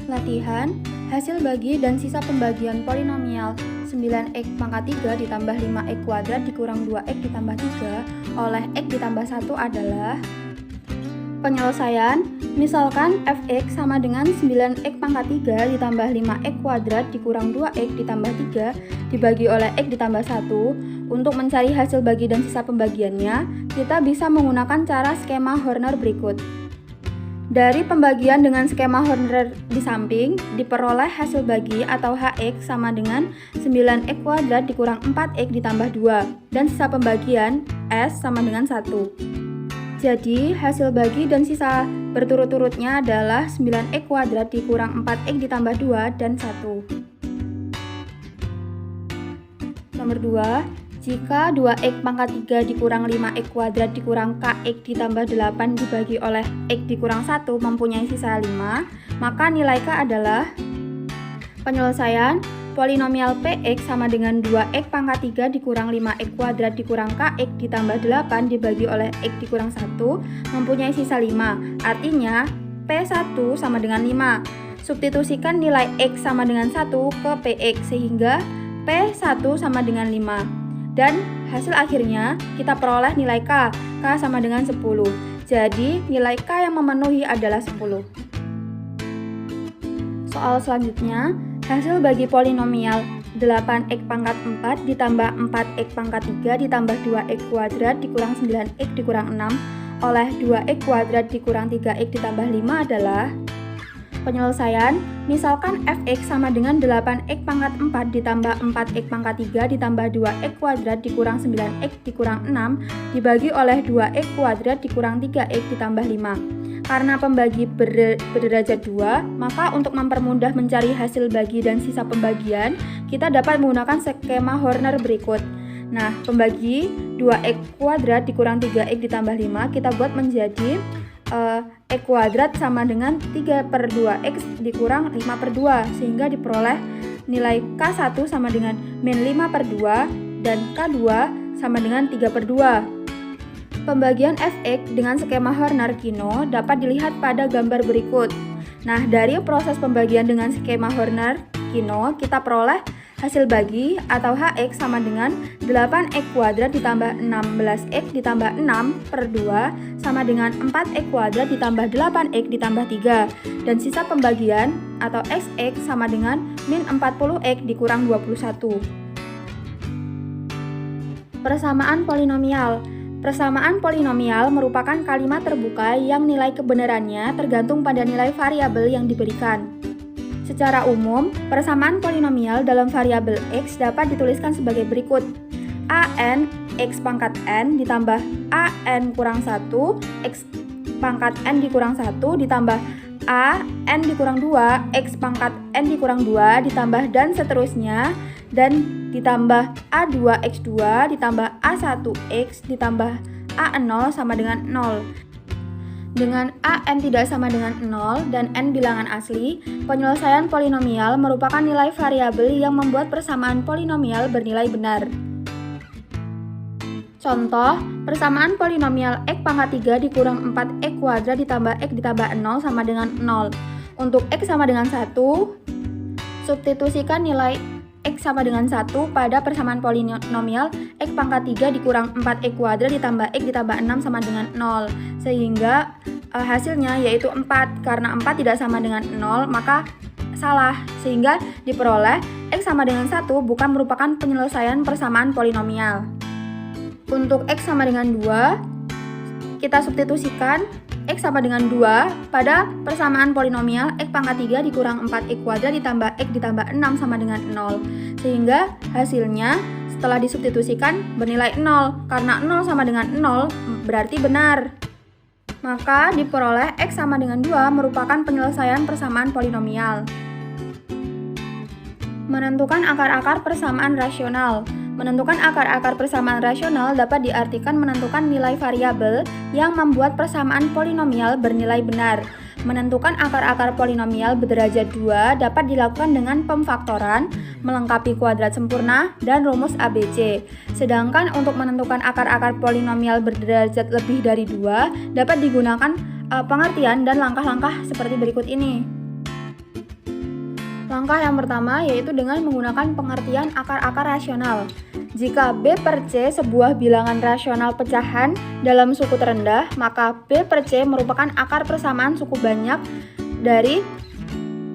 Latihan, hasil bagi dan sisa pembagian polinomial 9x pangkat 3 ditambah 5x kuadrat dikurang 2x ditambah 3 oleh x ditambah 1 adalah penyelesaian. Misalkan fx sama dengan 9x pangkat 3 ditambah 5x kuadrat dikurang 2x ditambah 3 dibagi oleh x ditambah 1. Untuk mencari hasil bagi dan sisa pembagiannya, kita bisa menggunakan cara skema Horner berikut. Dari pembagian dengan skema Horner di samping, diperoleh hasil bagi atau Hx sama dengan 9x kuadrat dikurang 4x ditambah 2, dan sisa pembagian S sama dengan 1. Jadi, hasil bagi dan sisa berturut-turutnya adalah 9x kuadrat dikurang 4x ditambah 2 dan 1. Nomor 2. Jika 2x pangkat 3 dikurang 5x kuadrat dikurang kx ditambah 8 dibagi oleh x dikurang 1 mempunyai sisa 5, maka nilai k adalah penyelesaian. Polinomial px sama dengan 2x pangkat 3 dikurang 5x kuadrat dikurang kx ditambah 8 dibagi oleh x dikurang 1 mempunyai sisa 5. Artinya p1 sama dengan 5. Substitusikan nilai x sama dengan 1 ke px sehingga p1 sama dengan 5. Dan hasil akhirnya kita peroleh nilai k sama dengan 10. Jadi nilai k yang memenuhi adalah 10. Soal selanjutnya, hasil bagi polinomial 8x pangkat 4 ditambah 4x pangkat 3 ditambah 2x kuadrat dikurang 9x dikurang 6 oleh 2x kuadrat dikurang 3x ditambah 5 adalah penyelesaian. Misalkan fx sama dengan 8x pangkat 4 ditambah 4x pangkat 3 ditambah 2x kuadrat dikurang 9x dikurang 6 dibagi oleh 2x kuadrat dikurang 3x ditambah 5. Karena pembagi berderajat 2, maka untuk mempermudah mencari hasil bagi dan sisa pembagian, kita dapat menggunakan skema Horner berikut. Nah, pembagi 2x kuadrat dikurang 3x ditambah 5 kita buat menjadi x kuadrat sama dengan 3 per 2x dikurang 5 per 2 sehingga diperoleh nilai k1 sama dengan min 5 per 2 dan k2 sama dengan 3 per 2. Pembagian fx dengan skema Horner-Kino dapat dilihat pada gambar berikut. Nah, dari proses pembagian dengan skema Horner-Kino kita peroleh hasil bagi atau Hx sama dengan 8x kuadrat ditambah 16x ditambah 6 per 2 sama dengan 4x kuadrat ditambah 8x ditambah 3. Dan sisa pembagian atau Xx sama dengan min 40x dikurang 21. Persamaan polinomial. Persamaan polinomial merupakan kalimat terbuka yang nilai kebenarannya tergantung pada nilai variabel yang diberikan. Secara umum, persamaan polinomial dalam variabel x dapat dituliskan sebagai berikut. an x pangkat n ditambah an kurang 1 x pangkat n dikurang 1 ditambah a n dikurang 2 x pangkat n dikurang 2 ditambah dan seterusnya, dan ditambah a2 x2 ditambah a1 x ditambah a0 sama dengan 0. Dengan an tidak sama dengan 0 dan n bilangan asli, penyelesaian polinomial merupakan nilai variabel yang membuat persamaan polinomial bernilai benar. Contoh, persamaan polinomial x pangkat 3 dikurang 4x kuadrat ditambah x ditambah 0 sama dengan 0. Untuk x sama dengan 1, substitusikan nilai x sama dengan 1 pada persamaan polinomial x pangkat 3 dikurang 4x kuadrat ditambah x ditambah 6 sama dengan 0. Sehingga hasilnya yaitu 4. Karena 4 tidak sama dengan 0, maka salah. Sehingga diperoleh x sama dengan 1 bukan merupakan penyelesaian persamaan polinomial. Untuk x sama dengan 2, kita substitusikan x sama dengan 2 pada persamaan polinomial x pangkat 3 dikurang 4x kuadrat ditambah x ditambah 6 sama dengan 0. Sehingga hasilnya setelah disubstitusikan bernilai 0. Karena 0 sama dengan 0 berarti benar. Maka diperoleh x sama dengan 2 merupakan penyelesaian persamaan polinomial. Menentukan akar-akar persamaan rasional. Menentukan akar-akar persamaan rasional dapat diartikan menentukan nilai variabel yang membuat persamaan polinomial bernilai benar. Menentukan akar-akar polinomial berderajat 2 dapat dilakukan dengan pemfaktoran, melengkapi kuadrat sempurna, dan rumus ABC. Sedangkan untuk menentukan akar-akar polinomial berderajat lebih dari 2 dapat digunakan pengertian dan langkah-langkah seperti berikut ini. Langkah yang pertama yaitu dengan menggunakan pengertian akar-akar rasional. Jika B per C sebuah bilangan rasional pecahan dalam suku terendah, maka B per C merupakan akar persamaan suku banyak dari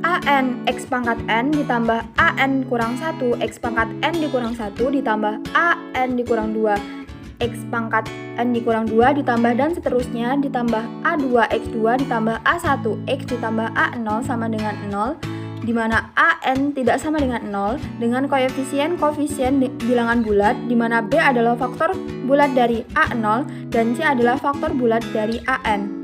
AN X pangkat N ditambah AN kurang 1 X pangkat N dikurang 1 ditambah AN dikurang 2 X pangkat N dikurang 2 ditambah dan seterusnya ditambah A2X2 ditambah A1X ditambah A0 sama dengan 0, di mana AN tidak sama dengan 0 dengan koefisien bilangan bulat, di mana B adalah faktor bulat dari A0 dan C adalah faktor bulat dari AN.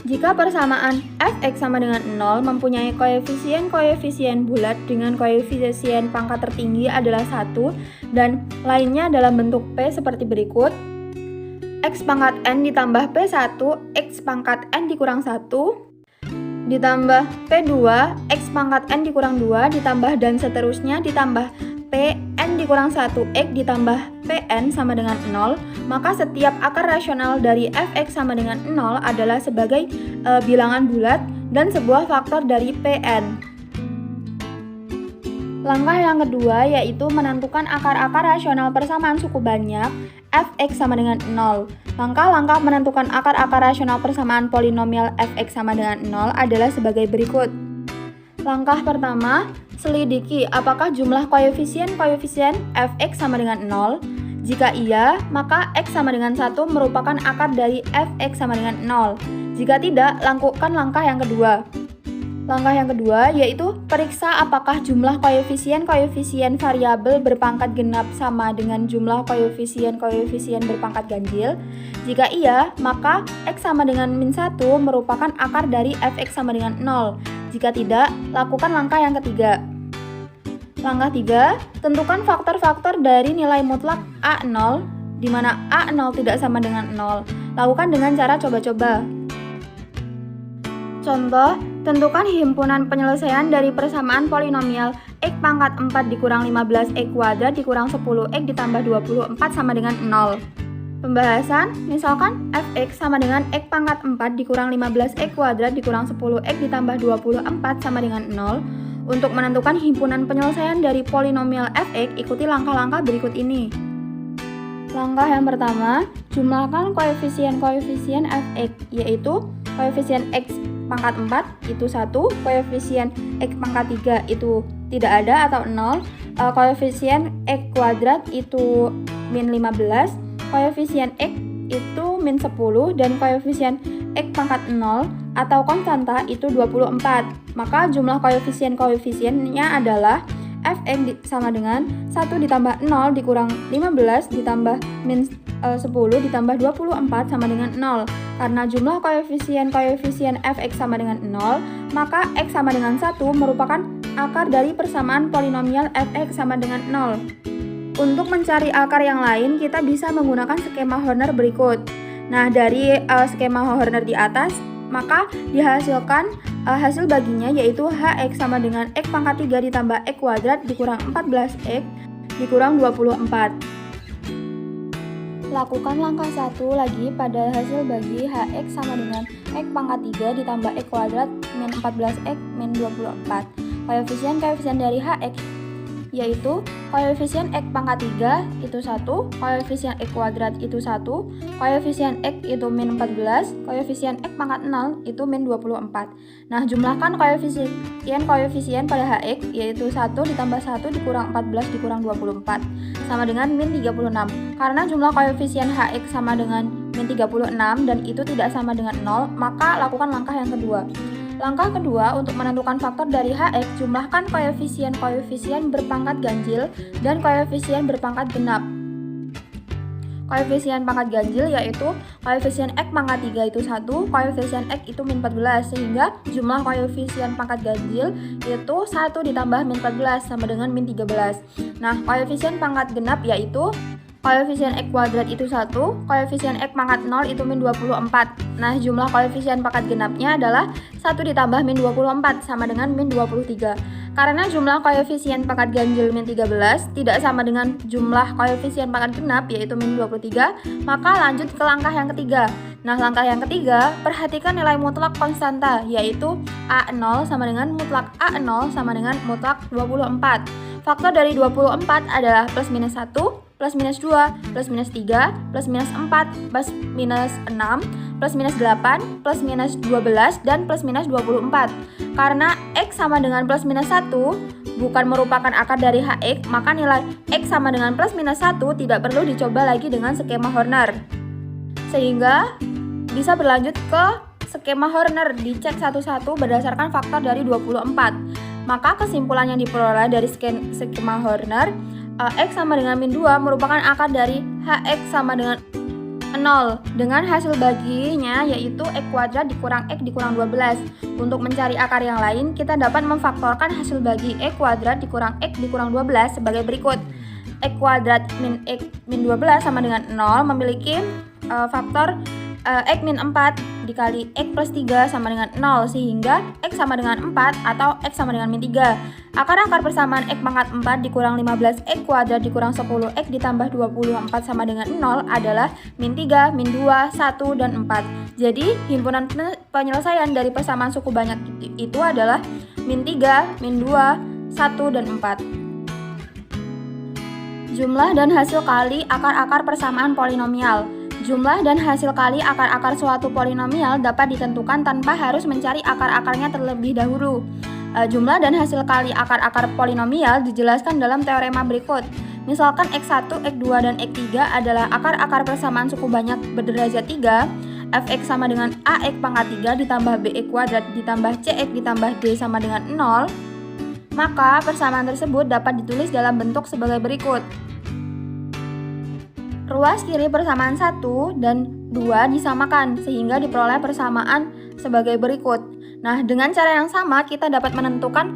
Jika persamaan fx sama dengan 0 mempunyai koefisien bulat dengan koefisien pangkat tertinggi adalah 1 dan lainnya dalam bentuk P seperti berikut. X pangkat N ditambah P1 X pangkat N dikurang 1 ditambah P2 X pangkat N dikurang 2 ditambah dan seterusnya ditambah Pn dikurang 1X ditambah Pn sama dengan 0, maka setiap akar rasional dari fx sama dengan 0 adalah sebagai bilangan bulat dan sebuah faktor dari Pn. Langkah yang kedua yaitu menentukan akar-akar rasional persamaan suku banyak fx sama dengan 0. Langkah-langkah menentukan akar-akar rasional persamaan polinomial fx sama dengan 0 adalah sebagai berikut. Langkah pertama, selidiki apakah jumlah koefisien fx sama dengan 0. Jika iya, maka x sama dengan 1 merupakan akar dari fx sama dengan 0. Jika tidak, lakukan langkah yang kedua. Langkah yang kedua yaitu periksa apakah jumlah koefisien variabel berpangkat genap sama dengan jumlah koefisien berpangkat ganjil. Jika iya, maka x sama dengan min 1 merupakan akar dari fx sama dengan 0. Jika tidak, lakukan langkah yang ketiga. Langkah 3, tentukan faktor-faktor dari nilai mutlak A0 di mana A0 tidak sama dengan 0. Lakukan dengan cara coba-coba. Contoh, tentukan himpunan penyelesaian dari persamaan polinomial X pangkat 4 dikurang 15X kuadrat dikurang 10X ditambah 24 sama dengan 0. Pembahasan, misalkan fx sama dengan X pangkat 4 dikurang 15X kuadrat dikurang 10X ditambah 24 sama dengan 0. Untuk menentukan himpunan penyelesaian dari polinomial fx, ikuti langkah-langkah berikut ini. Langkah yang pertama, jumlahkan koefisien fx, yaitu koefisien x pangkat 4 itu 1, koefisien x pangkat 3 itu tidak ada atau 0, koefisien x kuadrat itu min 15, koefisien x itu min 10, dan koefisien x pangkat 0 atau konstanta itu 24. Maka jumlah koefisiennya adalah fx sama dengan 1 ditambah 0 dikurang 15 ditambah min 10 ditambah 24 sama dengan 0. Karena jumlah koefisien fx sama dengan 0, maka x sama dengan 1 merupakan akar dari persamaan polinomial fx sama dengan 0. Untuk mencari akar yang lain, kita bisa menggunakan skema Horner berikut. Nah, dari skema Horner di atas, maka dihasilkan hasil baginya yaitu hx sama dengan x pangkat 3 ditambah x kuadrat dikurang 14x dikurang 24. Lakukan langkah 1 lagi pada hasil bagi hx sama dengan x pangkat 3 ditambah x kuadrat min 14x min 24. Koefisien dari hx yaitu koefisien x pangkat 3 itu 1, koefisien x kuadrat itu 1, koefisien x itu min 14, koefisien x pangkat 0 itu min 24. Nah, jumlahkan koefisien pada hx yaitu 1 ditambah 1 dikurang 14 dikurang 24 sama dengan min 36. Karena jumlah koefisien hx sama dengan min 36 dan itu tidak sama dengan 0, maka lakukan langkah yang kedua. Langkah kedua, untuk menentukan faktor dari hx, jumlahkan koefisien berpangkat ganjil dan koefisien berpangkat genap. Koefisien pangkat ganjil yaitu koefisien x pangkat 3 itu 1, koefisien x itu min 14, sehingga jumlah koefisien pangkat ganjil itu 1 ditambah min 14 sama dengan min 13. Nah, koefisien pangkat genap yaitu koefisien X kuadrat itu 1, koefisien X pangkat 0 itu min 24. Nah, jumlah koefisien pangkat genapnya adalah 1 ditambah min 24 sama dengan min 23. Karena jumlah koefisien pangkat ganjil min 13 tidak sama dengan jumlah koefisien pangkat genap yaitu min 23, maka lanjut ke langkah yang ketiga. Nah, langkah yang ketiga, perhatikan nilai mutlak konstanta yaitu A0 sama dengan mutlak A0 sama dengan mutlak 24. Faktor dari 24 adalah plus minus 1, plus minus 2, plus minus 3, plus minus 4, plus minus 6, plus minus 8, plus minus 12, dan plus minus 24. Karena X sama dengan plus minus 1 bukan merupakan akar dari HX, maka nilai X sama dengan plus minus 1 tidak perlu dicoba lagi dengan skema Horner. Sehingga bisa berlanjut ke skema Horner, dicek satu-satu berdasarkan faktor dari 24. Maka kesimpulan yang diperoleh dari skema Horner, X sama dengan min 2 merupakan akar dari HX sama dengan 0 dengan hasil baginya yaitu X kuadrat dikurang X dikurang 12. Untuk mencari akar yang lain, kita dapat memfaktorkan hasil bagi X kuadrat dikurang X dikurang 12 sebagai berikut. X kuadrat min X min 12 sama dengan 0 memiliki faktor X min 4 dikali X plus 3 sama dengan 0, sehingga X sama dengan 4 atau X sama dengan min 3. Akar-akar persamaan X pangkat 4 dikurang 15 X kuadrat dikurang 10 X ditambah 24 sama dengan 0 adalah min 3, min 2, 1, dan 4. Jadi himpunan penyelesaian dari persamaan suku banyak itu adalah min 3, min 2, 1, dan 4. Jumlah dan hasil kali akar-akar persamaan polinomial. Jumlah dan hasil kali akar-akar suatu polinomial dapat ditentukan tanpa harus mencari akar-akarnya terlebih dahulu. Jumlah dan hasil kali akar-akar polinomial dijelaskan dalam teorema berikut. Misalkan X1, X2, dan X3 adalah akar-akar persamaan suku banyak berderajat 3, fx sama dengan ax pangkat 3 ditambah bx kuadrat ditambah cx ditambah d sama dengan 0, maka persamaan tersebut dapat ditulis dalam bentuk sebagai berikut. Ruas kiri persamaan 1 dan 2 disamakan sehingga diperoleh persamaan sebagai berikut. Nah, dengan cara yang sama kita dapat menentukan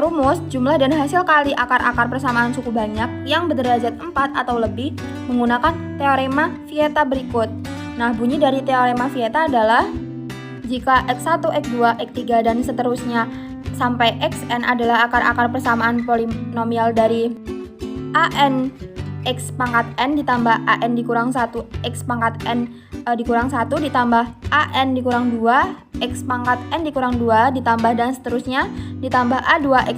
rumus jumlah dan hasil kali akar-akar persamaan suku banyak yang berderajat 4 atau lebih menggunakan teorema Vieta berikut. Nah, bunyi dari teorema Vieta adalah jika X1, X2, X3 dan seterusnya sampai Xn adalah akar-akar persamaan polinomial dari An X pangkat n ditambah an dikurang 1 X pangkat n dikurang 1 ditambah an dikurang 2 X pangkat n dikurang 2 ditambah dan seterusnya ditambah a2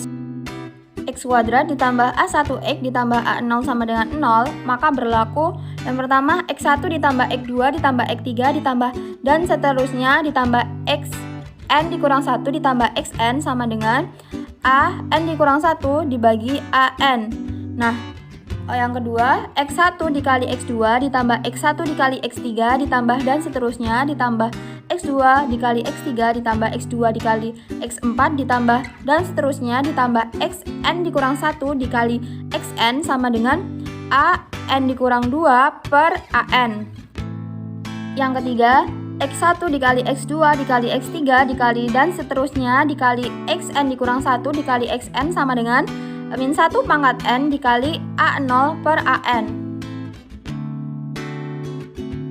X kuadrat ditambah a1x ditambah a0 sama dengan 0, maka berlaku yang pertama X1 ditambah X2 ditambah X3 ditambah dan seterusnya ditambah Xn dikurang 1 ditambah Xn sama dengan an dikurang 1 dibagi an. Nah, yang kedua, X1 dikali X2 ditambah X1 dikali X3 ditambah dan seterusnya ditambah X2 dikali X3 ditambah X2 dikali X4 ditambah dan seterusnya ditambah Xn dikurang 1 dikali Xn sama dengan an dikurang 2 per an. Yang ketiga, X1 dikali X2 dikali X3 dikali dan seterusnya dikali Xn dikurang 1 dikali Xn sama dengan min 1 pangkat n dikali a0 per an.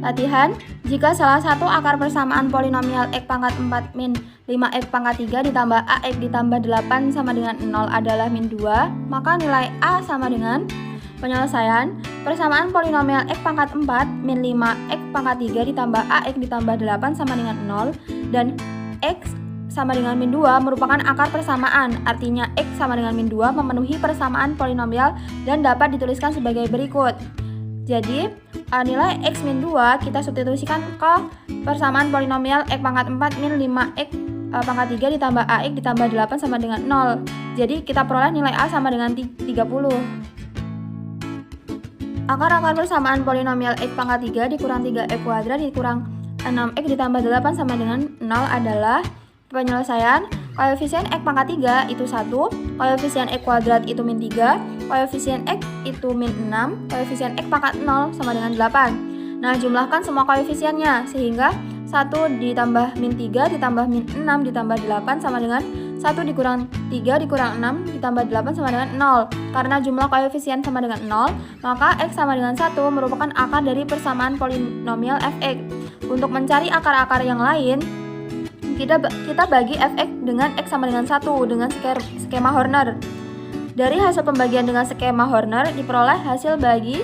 Latihan, jika salah satu akar persamaan polinomial x pangkat 4 min 5x pangkat 3 ditambah ax ditambah 8 sama dengan 0 adalah min 2, maka nilai a sama dengan penyelesaian persamaan polinomial x pangkat 4 min 5x pangkat 3 ditambah ax ditambah 8 sama dengan 0 dan x sama dengan min 2 merupakan akar persamaan, artinya X sama dengan min 2 memenuhi persamaan polinomial dan dapat dituliskan sebagai berikut. Jadi, nilai X min 2 kita substitusikan ke persamaan polinomial X pangkat 4 min 5X pangkat 3 ditambah AX ditambah 8 sama dengan 0. Jadi, kita peroleh nilai A sama dengan 30. Akar-akar persamaan polinomial X pangkat 3 dikurang 3X kuadrat dikurang 6X ditambah 8 sama dengan 0 adalah penyelesaian koefisien X pangkat 3 itu 1, koefisien X kuadrat itu min 3, koefisien X itu min 6, koefisien X pangkat 0 sama dengan 8. Nah, jumlahkan semua koefisiennya sehingga 1 ditambah min 3 ditambah min 6 ditambah 8 sama dengan 1 dikurang 3 dikurang 6 ditambah 8 sama dengan 0. Karena jumlah koefisien sama dengan 0, maka X sama dengan 1 merupakan akar dari persamaan polinomial fx. Untuk mencari akar-akar yang lain, kita bagi fx dengan X sama dengan 1 dengan skema Horner. Dari hasil pembagian dengan skema Horner diperoleh hasil bagi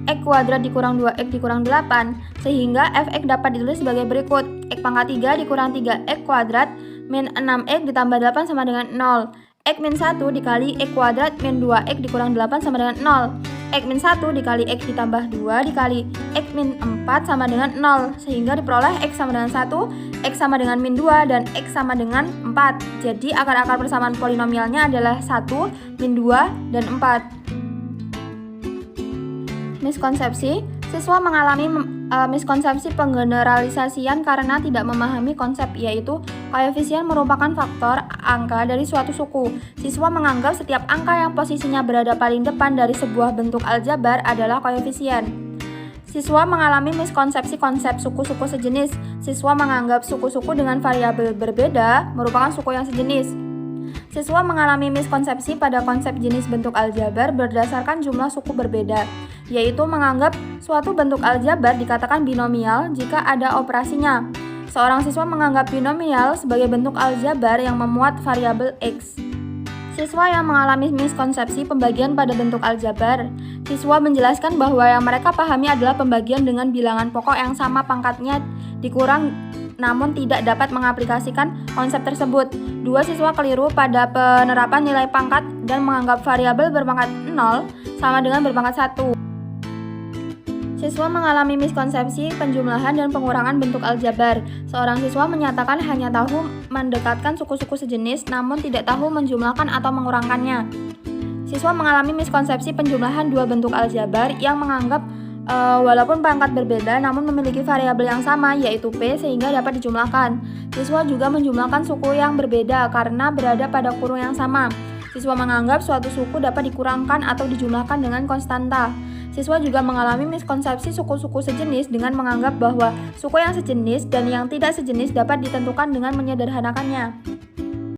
X kuadrat dikurang 2X dikurang 8, sehingga fx dapat ditulis sebagai berikut: X pangkat 3 dikurang 3X kuadrat min 6X ditambah 8 sama dengan 0. X min 1 dikali X kuadrat min 2X dikurang 8 sama dengan 0. X min 1 dikali X ditambah 2 dikali X min 4 sama dengan 0, sehingga diperoleh X sama dengan 1, X sama dengan min 2, dan X sama dengan 4. Jadi akar-akar persamaan polinomialnya adalah 1, min 2, dan 4. Miskonsepsi. Siswa mengalami miskonsepsi penggeneralisasian karena tidak memahami konsep, yaitu koefisien merupakan faktor angka dari suatu suku. Siswa menganggap setiap angka yang posisinya berada paling depan dari sebuah bentuk aljabar adalah koefisien. Siswa mengalami miskonsepsi konsep suku-suku sejenis. Siswa menganggap suku-suku dengan variabel berbeda merupakan suku yang sejenis. Siswa mengalami miskonsepsi pada konsep jenis bentuk aljabar berdasarkan jumlah suku berbeda, yaitu menganggap suatu bentuk aljabar dikatakan binomial jika ada operasinya. Seorang siswa menganggap binomial sebagai bentuk aljabar yang memuat variabel X. Siswa yang mengalami miskonsepsi pembagian pada bentuk aljabar. Siswa menjelaskan bahwa yang mereka pahami adalah pembagian dengan bilangan pokok yang sama pangkatnya dikurang, namun tidak dapat mengaplikasikan konsep tersebut. Dua siswa keliru pada penerapan nilai pangkat dan menganggap variabel berpangkat 0 sama dengan berpangkat 1. Siswa mengalami miskonsepsi penjumlahan dan pengurangan bentuk aljabar. Seorang siswa menyatakan hanya tahu mendekatkan suku-suku sejenis, namun tidak tahu menjumlahkan atau mengurangkannya. Siswa mengalami miskonsepsi penjumlahan dua bentuk aljabar yang menganggap walaupun pangkat berbeda namun memiliki variabel yang sama, yaitu P, sehingga dapat dijumlahkan. Siswa juga menjumlahkan suku yang berbeda karena berada pada kurung yang sama. Siswa menganggap suatu suku dapat dikurangkan atau dijumlahkan dengan konstanta. Siswa juga mengalami miskonsepsi suku-suku sejenis dengan menganggap bahwa suku yang sejenis dan yang tidak sejenis dapat ditentukan dengan menyederhanakannya.